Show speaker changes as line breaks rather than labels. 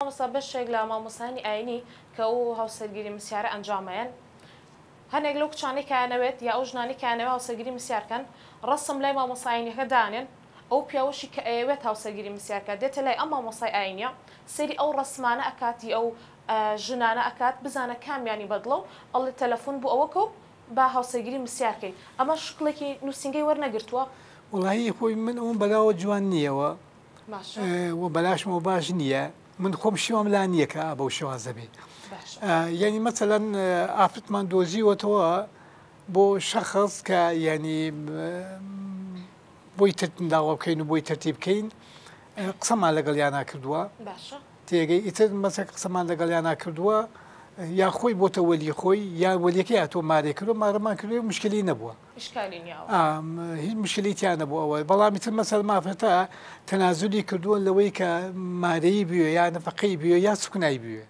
مامۆستا بەشێک لە مامۆستانی ئاینی کە ئەو هاوسەرگیری مسیارە ئەنجامەیەن هەنێک لەو کچانەی کایانەوێت یا ئەو ژنانی کایانەوێت هاوسەرگیری مسیارکەن ڕەسم لای مامۆستا ئاینیەکە دانێن ئەو پیاوەشی کە ئەیەوێت هاوسەرگیری مسیارکە دێتە لای ئەم مامۆستای ئاینیە سەری ئەو ڕەسمانە ئەکاتی ئەو ژنانە ئەکات بزانە کامیانی بەدڵە و ئەڵێ تەلەفۆن بوو ئەوەکە و با هاوسەرگیری مسیارکەی ئەمە شکڵێکی نووسنگەی وەرنەگرتووە.
وڵایی خۆی من ئەوم بەلاوە جوان نییەوە بەلاشمەوە باش نییە من خۆم شێوەم لا نییە کە بەو شێوازە بێت یعنی مەسەلەن ئافرەتمان دۆزیوەتەوە بۆ شەخص کە یعنی بۆی داوا بکەین و بۆی تەرتیب بکەین قسەمان لەگەڵیان ناکردووە تێگەی ئیتر مەسە قسەمان لەگەڵیان ناکردووە یا خۆی بۆتە وەلی خۆی یا وەلیەکەی هاتۆ مارێ کردو مارەمان کردو مشکلی نەبووە هیچ مشکلیتیان نەبوو ئەوە بەڵامی تر مەسەل مافرەتە تەنازولی کردووە لەوەی کە مارەی بوێ یا نەفەقەی بوێ یا سوکنایی بوێ